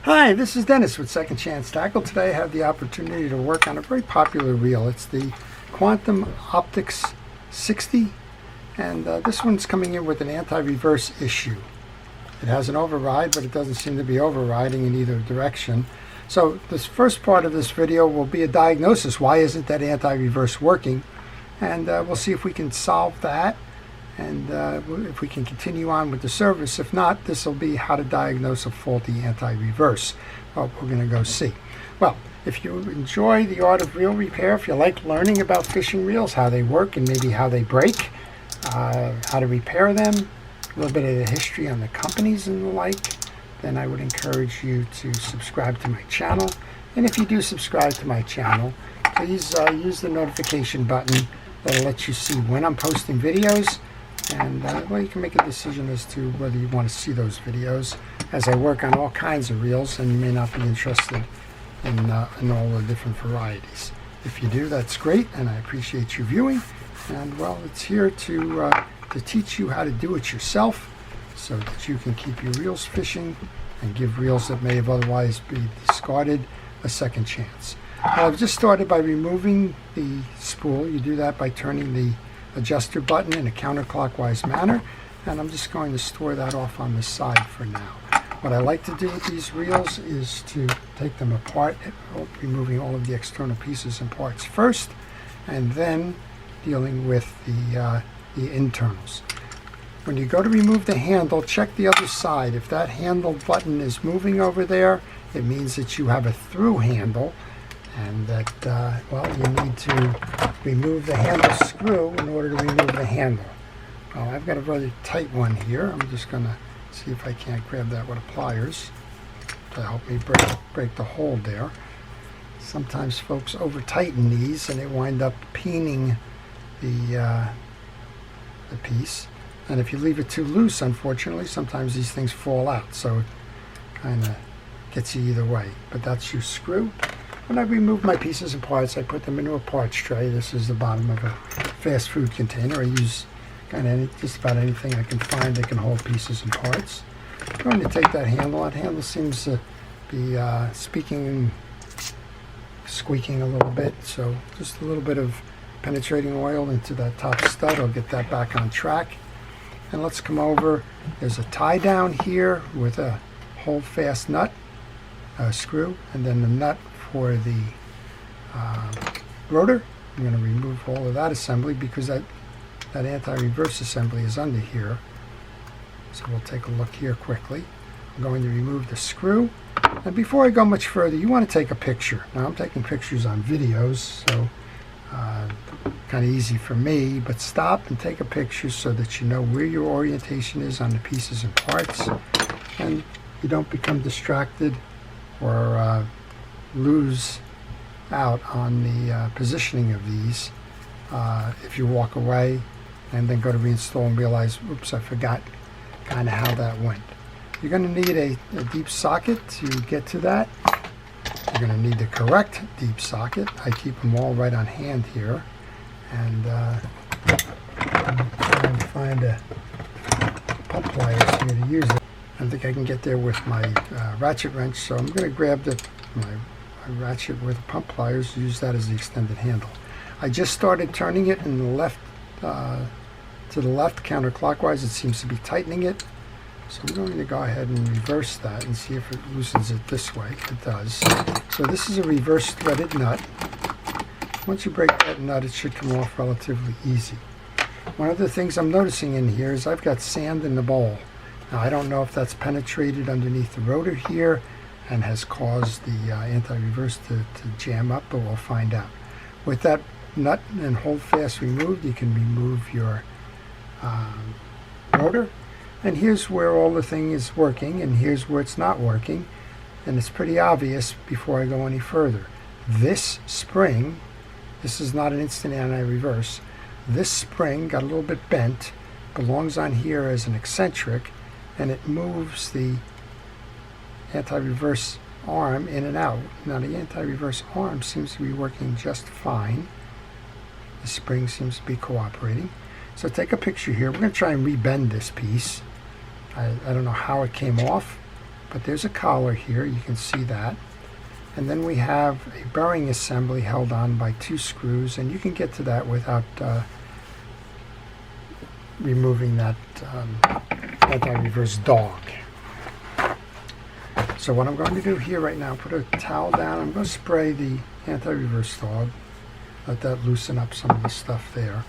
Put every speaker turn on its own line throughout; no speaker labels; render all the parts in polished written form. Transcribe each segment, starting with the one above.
Hi, this is Dennis with Second Chance Tackle. Today I have the opportunity to work on a very popular reel. It's the Quantum Optix 60, and this one's coming in with an anti-reverse issue. It has an override, but it doesn't seem to be overriding in either direction. So this first part of this video will be a diagnosis. Why isn't that anti-reverse working? And we'll see if we can solve that, and if we can continue on with the service. If not, this will be how to diagnose a faulty anti-reverse. Well, we're going to go see. Well, if you enjoy the art of reel repair, if you like learning about fishing reels, how they work and maybe how they break, how to repair them, a little bit of the history on the companies and the like, then I would encourage you to subscribe to my channel. And if you do subscribe to my channel, please use the notification button that'll let you see when I'm posting videos. And well, you can make a decision as to whether you want to see those videos, as I work on all kinds of reels, and you may not be interested in all the different varieties. If you do, that's great, and I appreciate you viewing. And well, it's here to teach you how to do it yourself, so that you can keep your reels fishing and give reels that may have otherwise been discarded a second chance. I've just started by removing the spool. You do that by turning the adjuster button in a counterclockwise manner, and I'm just going to store that off on the side for now. What I like to do with these reels is to take them apart, removing all of the external pieces and parts first, and then dealing with the internals. When you go to remove the handle, check the other side. If that handle button is moving over there, it means that you have a through handle, and that, well, you need to remove the handle screw in order to remove the handle. Well, I've got a really tight one here. I'm just going to see if I can't grab that with pliers to help me break the hold there. Sometimes folks over tighten these and they wind up peening the piece. And if you leave it too loose, unfortunately, sometimes these things fall out. So it kind of gets you either way. But that's your screw. When I remove my pieces and parts, I put them into a parts tray. This is the bottom of a fast food container. I use just about anything I can find that can hold pieces and parts. I'm going to take that handle. That handle seems to be squeaking a little bit. So just a little bit of penetrating oil into that top stud. I'll get that back on track. And let's come over. There's a tie down here with a hold fast nut, screw, and then the nut for the rotor. I'm going to remove all of that assembly because that anti-reverse assembly is under here. So we'll take a look here quickly. I'm going to remove the screw. And before I go much further, you want to take a picture. Now I'm taking pictures on videos, so kind of easy for me, but stop and take a picture so that you know where your orientation is on the pieces and parts, and you don't become distracted or lose out on the positioning of these if you walk away and then go to reinstall and realize, oops, I forgot kind of how that went. You're going to need a deep socket to get to that. You're going to need the correct deep socket. I keep them all right on hand here, and I'm trying to find a pump pliers here to use it. I think I can get there with my ratchet wrench, so I'm going to grab my ratchet with pump pliers, use that as the extended handle. I just started turning it in the left to the left counterclockwise. It seems to be tightening it, so I'm going to go ahead and reverse that and see if it loosens it this way. It does. So this is a reverse threaded nut. Once you break that nut, it should come off relatively easy. One of the things I'm noticing in here is I've got sand in the bowl. Now I don't know if that's penetrated underneath the rotor here and has caused the anti-reverse to jam up, but we'll find out. With that nut and hold fast removed, you can remove your rotor. And here's where all the thing is working, and here's where it's not working. And it's pretty obvious before I go any further. This spring, this is not an instant anti-reverse. This spring got a little bit bent, belongs on here as an eccentric, and it moves the anti-reverse arm in and out. Now the anti-reverse arm seems to be working just fine. The spring seems to be cooperating. So take a picture here. We're going to try and rebend this piece. I don't know how it came off. but there's a collar here, you can see that. And then we have a bearing assembly held on by 2 screws, and you can get to that without removing that anti-reverse dog. So what I'm going to do here right now, put a towel down, I'm going to spray the anti-reverse dog, let that loosen up some of the stuff there.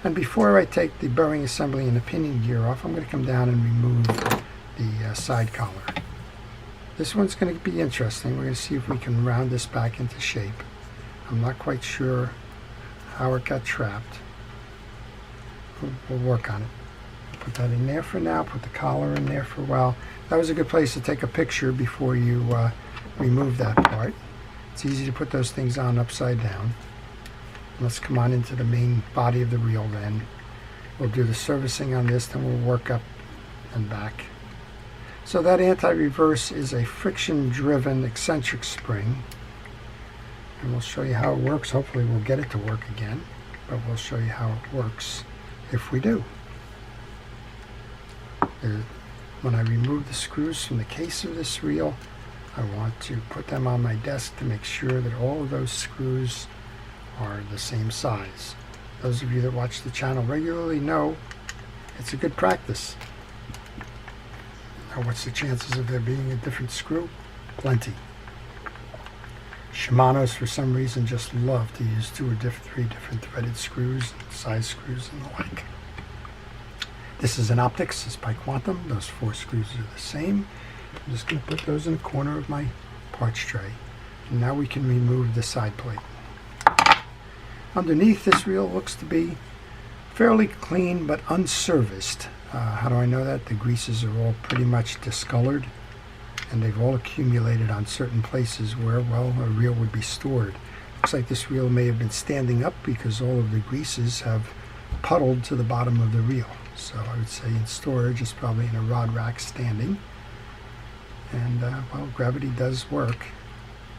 And before I take the bearing assembly and the pinion gear off, I'm going to come down and remove the side collar. This one's going to be interesting. We're going to see if we can round this back into shape. I'm not quite sure how it got trapped. We'll work on it. Put that in there for now, put the collar in there for a while. That was a good place to take a picture before you remove that part. It's easy to put those things on upside down. Let's come on into the main body of the reel then. We'll do the servicing on this, then we'll work up and back. So that anti-reverse is a friction-driven eccentric spring. And we'll show you how it works. Hopefully we'll get it to work again, but we'll show you how it works if we do. When I remove the screws from the case of this reel, I want to put them on my desk to make sure that all of those screws are the same size. Those of you that watch the channel regularly know it's a good practice. Now, what's the chances of there being a different screw? Plenty. Shimano's, for some reason, just love to use 2 or 3 different threaded screws, size screws, and the like. This is an Optix. It's by Quantum. Those 4 screws are the same. I'm just going to put those in the corner of my parts tray. And now we can remove the side plate. Underneath, this reel looks to be fairly clean but unserviced. How do I know that? The greases are all pretty much discolored, and they've all accumulated on certain places where, well, a reel would be stored. Looks like this reel may have been standing up because all of the greases have puddled to the bottom of the reel. So I would say in storage it's probably in a rod rack standing. And well, gravity does work.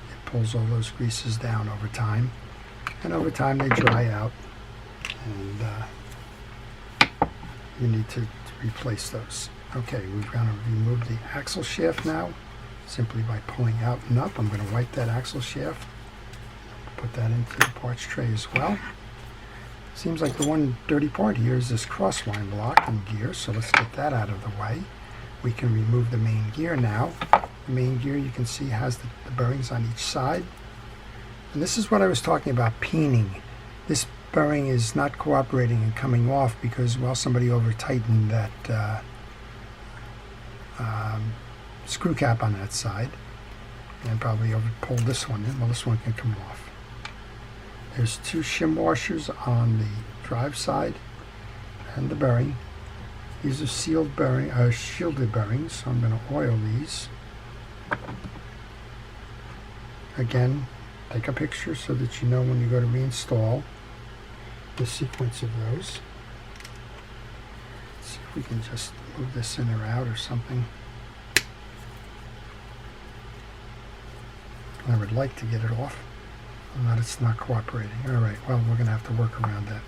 It pulls all those greases down over time, and over time they dry out, and you need to replace those. Okay, we're going to remove the axle shaft now, simply by pulling out and up. I'm going to wipe that axle shaft, put that into the parts tray as well. Seems like the one dirty part here is this crosswind block and gear, so let's get that out of the way. We can remove the main gear now. The main gear, you can see, has the bearings on each side. And this is what I was talking about, peening. This bearing is not cooperating and coming off because, well, somebody over-tightened that screw cap on that side and probably over-pulled this one in. Well, this one can come off. There's 2 shim washers on the drive side and the bearing. These are sealed bearing, shielded bearings, so I'm going to oil these. Again, take a picture so that you know when you go to reinstall the sequence of those. Let's see if we can just move this in or out or something. I would like to get it off, but it's not cooperating. Alright, well, we're going to have to work around that.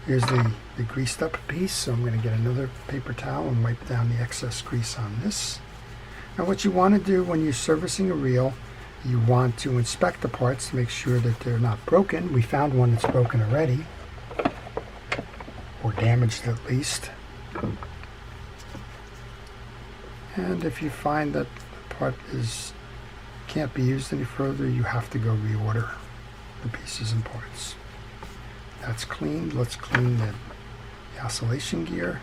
Here's the greased up piece, so I'm going to get another paper towel and wipe down the excess grease on this. Now what you want to do when you're servicing a reel, you want to inspect the parts to make sure that they're not broken. We found one that's broken already, or damaged at least. And if you find that the part can't be used any further, you have to go reorder the pieces and parts. That's cleaned. Let's clean the oscillation gear.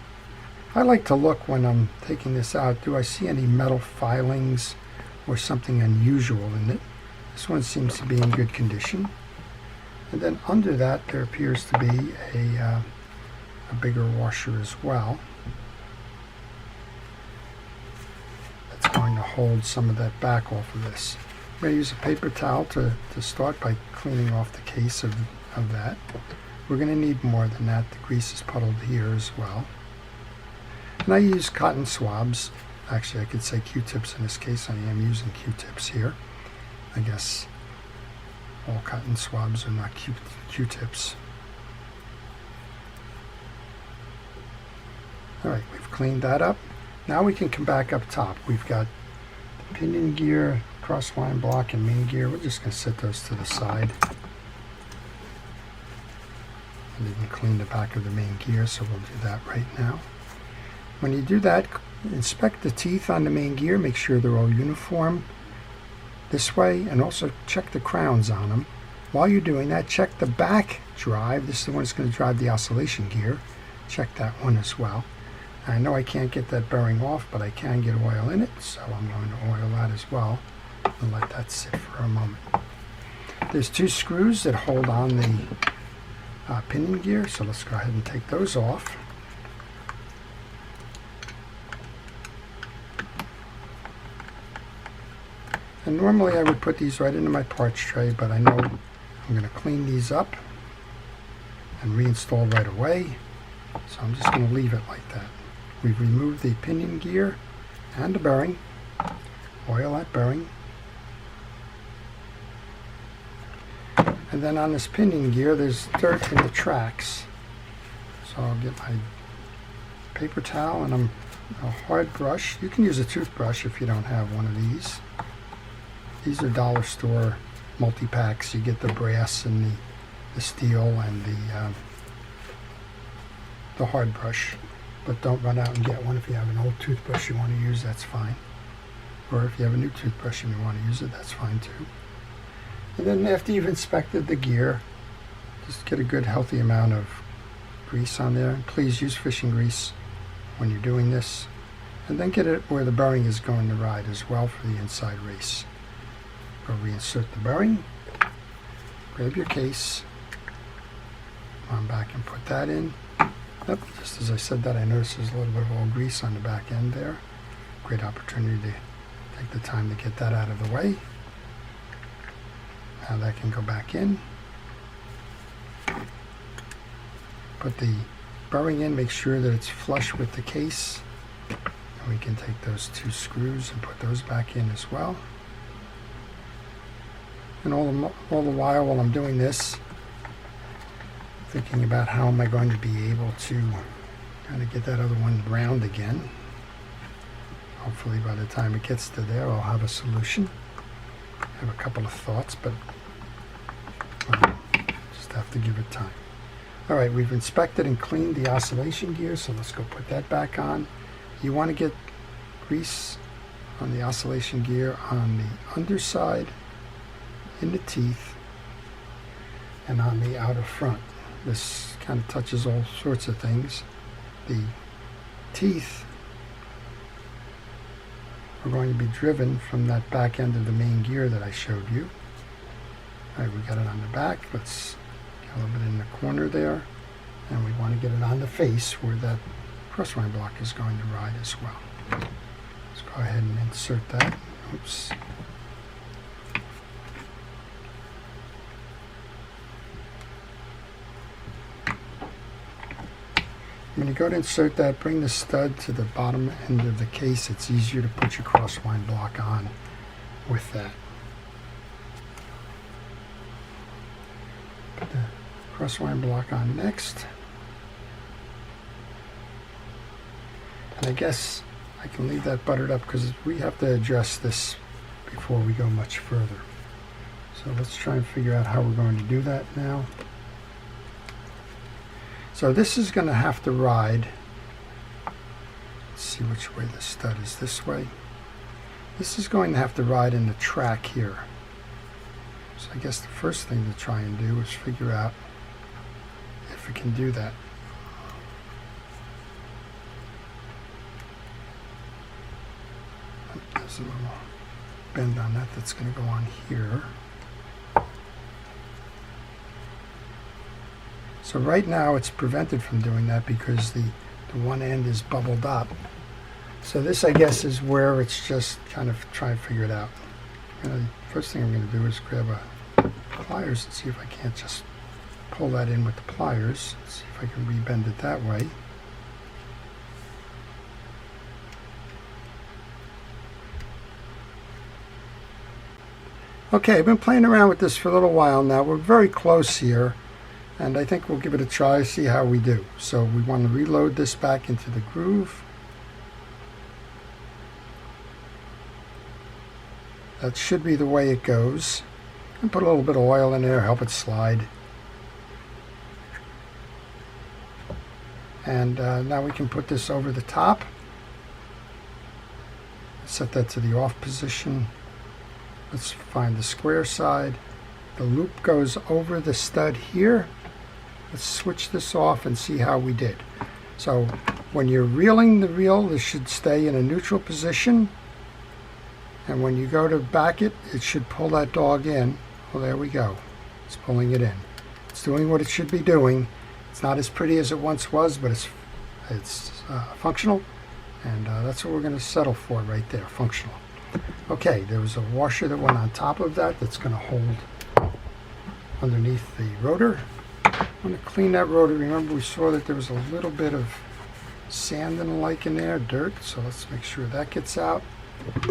I like to look when I'm taking this out. Do I see any metal filings or something unusual in it? This one seems to be in good condition. And then under that there appears to be a bigger washer as well. That's going to hold some of that back off of this. I'm going to use a paper towel to start by cleaning off the case of that. We're going to need more than that. The grease is puddled here as well. And I use cotton swabs. Actually, I could say Q-tips in this case. I am using Q-tips here. I guess all cotton swabs are not Q-tips. Alright, we've cleaned that up. Now we can come back up top. We've got the pinion gear, cross line block, and main gear. We're just going to set those to the side. And even clean the back of the main gear, so we'll do that right now. When you do that, inspect the teeth on the main gear, make sure they're all uniform this way, and also check the crowns on them. While you're doing that, check the back drive. This is the one that's going to drive the oscillation gear. Check that one as well. I know I can't get that bearing off, but I can get oil in it, so I'm going to oil that as well and let that sit for a moment. There's two screws that hold on the pinion gear, so let's go ahead and take those off. And normally I would put these right into my parts tray, but I know I'm going to clean these up and reinstall right away, so I'm just going to leave it like that. We've removed the pinion gear and the bearing. Oil that bearing. And then on this pinion gear, there's dirt in the tracks. So I'll get my paper towel and a hard brush. You can use a toothbrush if you don't have one of these. These are dollar store multi-packs. You get the brass and the steel and the hard brush. But don't run out and get one. If you have an old toothbrush you want to use, that's fine. Or if you have a new toothbrush and you want to use it, that's fine too. And then after you've inspected the gear, just get a good healthy amount of grease on there. Please use fishing grease when you're doing this. And then get it where the bearing is going to ride as well for the inside race. Go reinsert the bearing. Grab your case. Come on back and put that in. Yep, just as I said that, I noticed there's a little bit of old grease on the back end there. Great opportunity to take the time to get that out of the way. Now that can go back in. Put the bearing in, make sure that it's flush with the case. And we can take those two screws and put those back in as well. And all the while I'm doing this, thinking about how am I going to be able to kind of get that other one round again. Hopefully by the time it gets to there, I'll have a solution. I have a couple of thoughts, but just have to give it time. All right, we've inspected and cleaned the oscillation gear, so let's go put that back on. You want to get grease on the oscillation gear on the underside, in the teeth, and on the outer front. This kind of touches all sorts of things. The teeth are going to be driven from that back end of the main gear that I showed you. All right, we got it on the back. Let's get a little bit in the corner there. And we want to get it on the face where that crossline block is going to ride as well. Let's go ahead and insert that. Oops. When you go to insert that, bring the stud to the bottom end of the case. It's easier to put your crossline block on with that. Put the crossline block on next. And I guess I can leave that buttered up because we have to address this before we go much further. So let's try and figure out how we're going to do that now. So this is going to have to ride. Let's see which way the stud is this way. This is going to have to ride in the track here. So I guess the first thing to try and do is figure out if it can do that. There's a little bend on that that's going to go on here. So right now it's prevented from doing that because the one end is bubbled up. So this, I guess, is where it's just kind of trying to figure it out. First thing I'm going to do is grab a pliers and see if I can't just pull that in with the pliers. See if I can rebend it that way. Okay, I've been playing around with this for a little while now. We're very close here. And I think we'll give it a try, see how we do. So we want to reload this back into the groove. That should be the way it goes. And put a little bit of oil in there, help it slide. And now we can put this over the top. Set that to the off position. Let's find the square side. The loop goes over the stud here. Let's switch this off and see how we did. So when you're reeling the reel, this should stay in a neutral position. And when you go to back it, it should pull that dog in. Well, there we go. It's pulling it in. It's doing what it should be doing. It's not as pretty as it once was, but it's functional. And that's what we're going to settle for right there, functional. Okay, there was a washer that went on top of that that's going to hold underneath the rotor. I'm going to clean that rotor. Remember, we saw that there was a little bit of sand and the like in there, dirt, so let's make sure that gets out.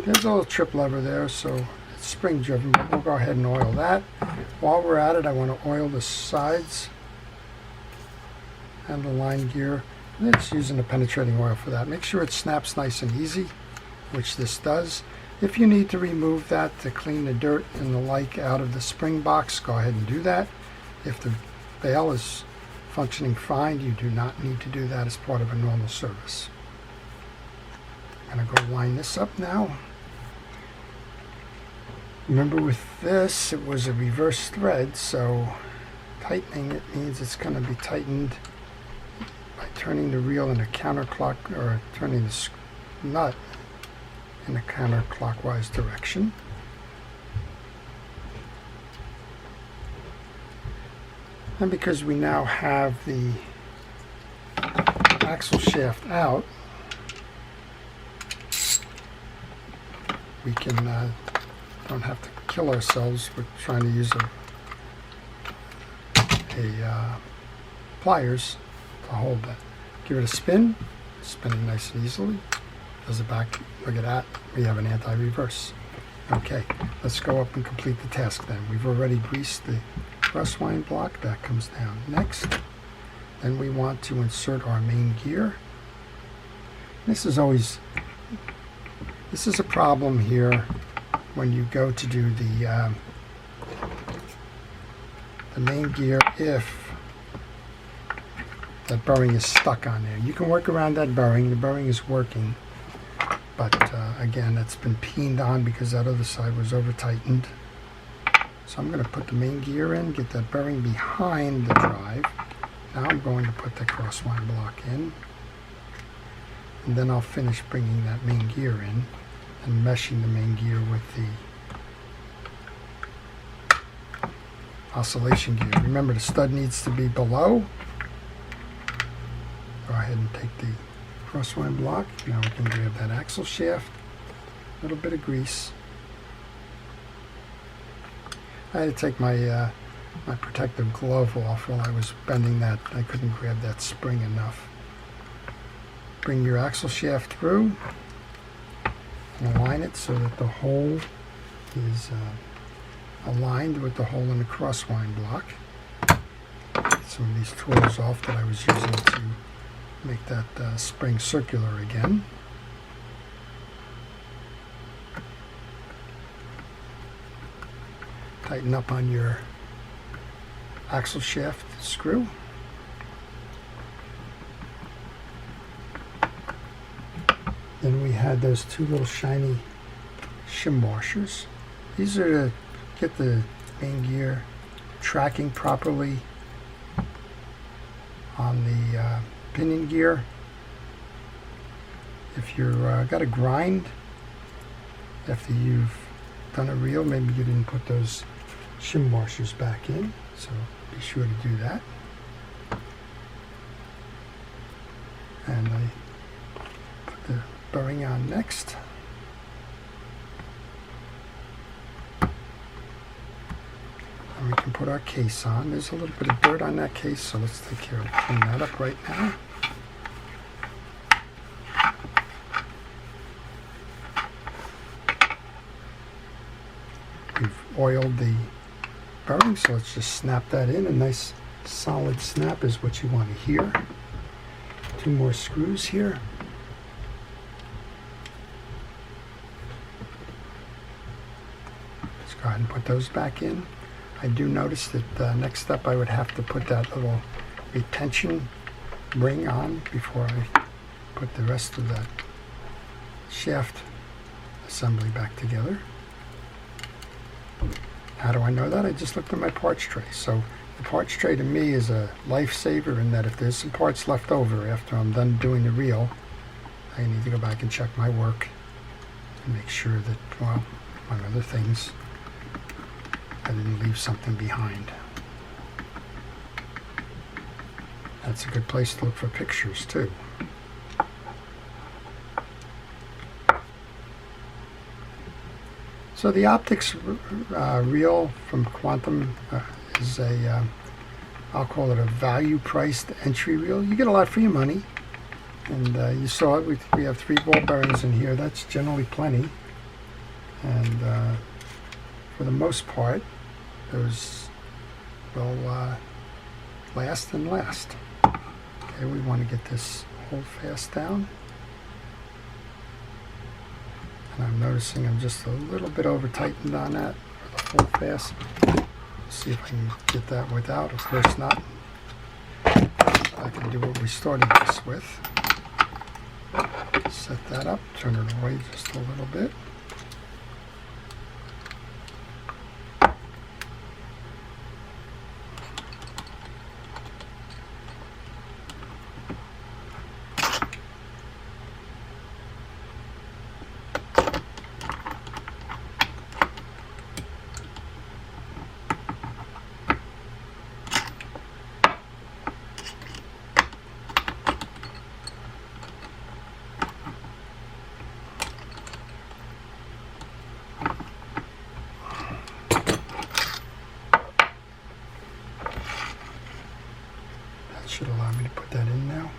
There's a little trip lever there, so it's spring driven, but we'll go ahead and oil that. While we're at it, I want to oil the sides and the line gear. It's using the penetrating oil for that. Make sure it snaps nice and easy, which this does. If you need to remove that to clean the dirt and the like out of the spring box, go ahead and do that. If the bail is functioning fine, you do not need to do that as part of a normal service. I'm going to go line this up now. Remember, with this, it was a reverse thread, so tightening it means it's going to be tightened by turning the reel in a counterclock, or turning the nut in a counterclockwise direction. And because we now have the axle shaft out, we can don't have to kill ourselves with trying to use a pliers to hold that. Give it a spin, spinning nice and easily. Does it back? Look at that. We have an anti-reverse. Okay, let's go up and complete the task then. We've already greased the crosswind block. That comes down next. Then we want to insert our main gear. This is a problem here when you go to do the main gear if that bearing is stuck on there. You can work around that bearing. The bearing is working, but again, it's been peened on because that other side was over tightened. So I'm going to put the main gear in, get that bearing behind the drive. Now I'm going to put the crosswind block in, and then I'll finish bringing that main gear in and meshing the main gear with the oscillation gear. Remember, the stud needs to be below. Go ahead and take the crosswind block. Now we can grab that axle shaft, a little bit of grease. I had to take my my protective glove off while I was bending that. I couldn't grab that spring enough. Bring your axle shaft through and align it so that the hole is aligned with the hole in the crosswind block. Get some of these tools off that I was using to make that spring circular again. Tighten up on your axle shaft screw. Then we had those two little shiny shim washers. These are to get the main gear tracking properly on the pinion gear. If you've got a grind after you've done a reel, maybe you didn't put those shim washers back in, so be sure to do that. And I put the bearing on next. And we can put our case on. There's a little bit of dirt on that case, so let's take care of clean that up right now. We've oiled the bearing, so let's just snap that in. A nice solid snap is what you want to hear. Two more screws here. go ahead and put those back in. I do notice that next up I would have to put that little retention ring on before I put the rest of that shaft assembly back together. How do I know that? I just looked at my parts tray. So the parts tray to me is a lifesaver in that if there's some parts left over after I'm done doing the reel, I need to go back and check my work and make sure that, well, among other things, I didn't leave something behind. That's a good place to look for pictures too. So the Optix reel from Quantum is a, I'll call it a value-priced entry reel. You get a lot for your money, and you saw it. We have 3 ball bearings in here. That's generally plenty, and for the most part, those will last and last. Okay, we want to get this hold fast down. And I'm noticing I'm just a little bit over tightened on that for the hold fast. See if I can get that without. Of course not. I can do what we started this with. Set that up, turn it away just a little bit. Should allow me to put that in now.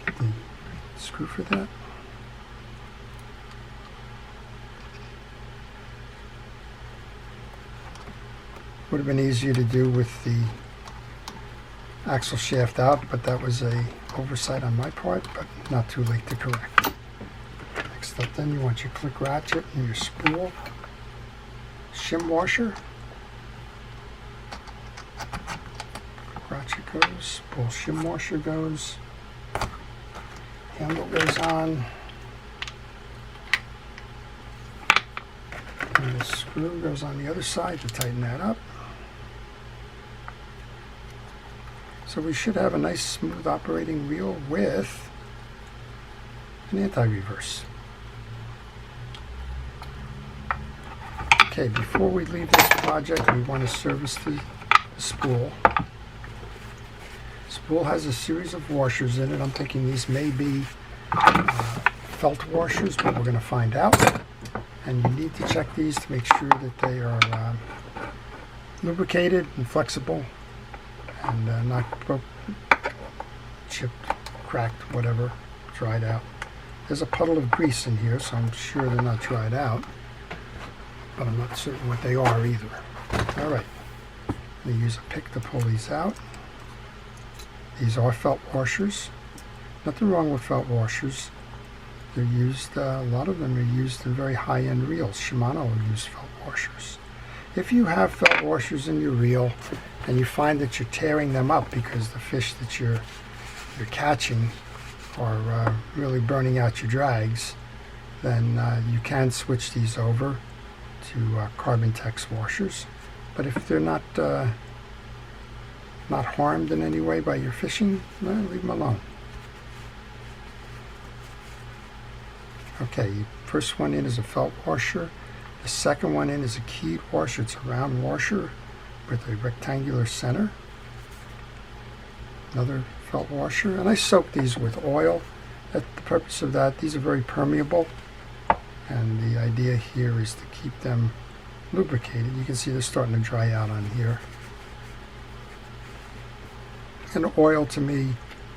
Get the screw for that. Would have been easier to do with the axle shaft out, but that was a oversight on my part, but not too late to correct. Next up then, you want your click ratchet and your spool shim washer. Click ratchet goes, spool shim washer goes, handle goes on, and the screw goes on the other side to tighten that up. So we should have a nice smooth operating reel with an anti-reverse. Okay, before we leave this project, we want to service the spool. Spool has a series of washers in it. I'm thinking these may be felt washers, but we're going to find out. And you need to check these to make sure that they are lubricated and flexible and not chipped, cracked, whatever, dried out. There's a puddle of grease in here, so I'm sure they're not dried out, but I'm not certain what they are either. All right, I'm going to use a pick to pull these out. These are felt washers. Nothing wrong with felt washers. They're used, a lot of them are used in very high-end reels. Shimano will use felt washers. If you have felt washers in your reel and you find that you're tearing them up because the fish that you're catching are really burning out your drags, then you can switch these over to Carbon Tex washers. But if they're not harmed in any way by your fishing, leave them alone. Okay, first one in is a felt washer. The second one in is a keyed washer. It's a round washer with a rectangular center. Another felt washer. And I soak these with oil. That's the purpose of that. These are very permeable. And the idea here is to keep them lubricated. You can see they're starting to dry out on here. And oil to me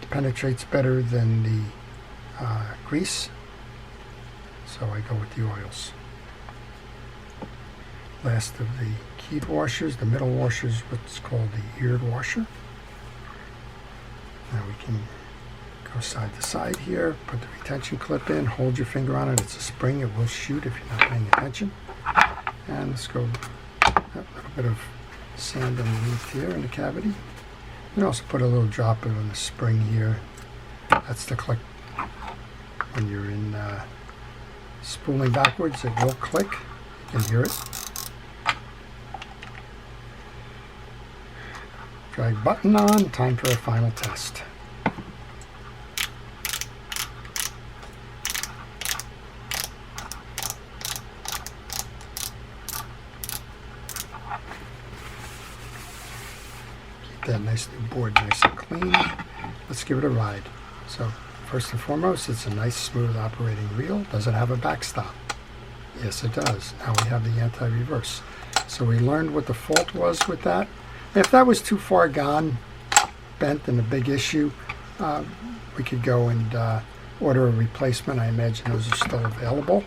penetrates better than the grease. So I go with the oils. Last of the keyed washers, the middle washer is what's called the eared washer. Now we can go side to side here, put the retention clip in, hold your finger on it. It's a spring, it will shoot if you're not paying attention. And let's go a little bit of sand underneath here in the cavity. You can also put a little drop in the spring here. That's the click. When you're in spooling backwards, it will click. You can hear it. Drag button on, time for a final test. Keep that nice new board nice and clean. Let's give it a ride. So first and foremost, it's a nice smooth operating reel. Does it have a backstop? Yes, it does. Now we have the anti-reverse. So we learned what the fault was with that. If that was too far gone, bent and a big issue, we could go and order a replacement. I imagine those are still available.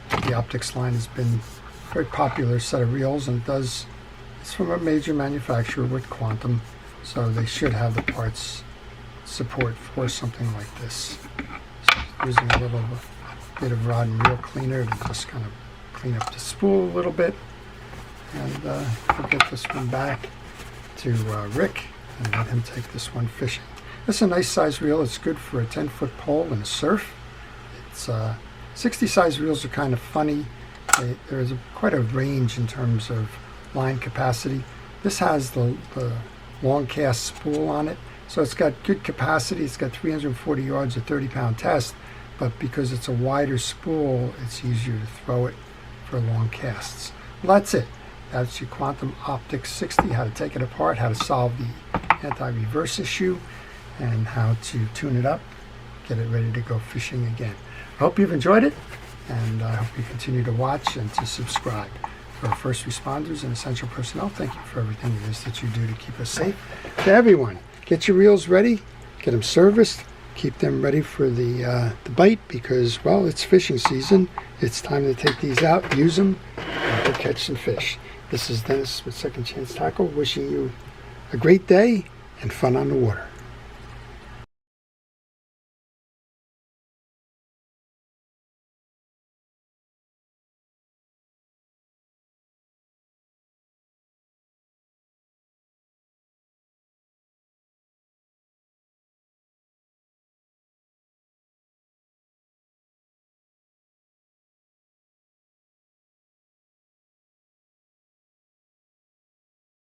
The Optix line has been a very popular set of reels, and it's from a major manufacturer with Quantum, so they should have the parts support for something like this. So using a little bit of rod and reel cleaner to just kind of clean up the spool a little bit, and we'll get this one back to Rick and let him take this one fishing. This is a nice size reel. It's good for a 10-foot pole in a surf. It's 60 size reels are kind of funny. There's quite a range in terms of line capacity. This has the long cast spool on it, so it's got good capacity. It's got 340 yards, a 30-pound test, but because it's a wider spool, it's easier to throw it for long casts. Well, that's it. That's your Quantum Optix 60, how to take it apart, how to solve the anti-reverse issue, and how to tune it up, get it ready to go fishing again. I hope you've enjoyed it, and I hope you continue to watch and to subscribe. For our first responders and essential personnel, thank you for everything it is that you do to keep us safe. To everyone, get your reels ready, get them serviced, keep them ready for the bite, because, well, it's fishing season. It's time to take these out, use them, and go catch some fish. This is Dennis with Second Chance Tackle, wishing you a great day and fun on the water.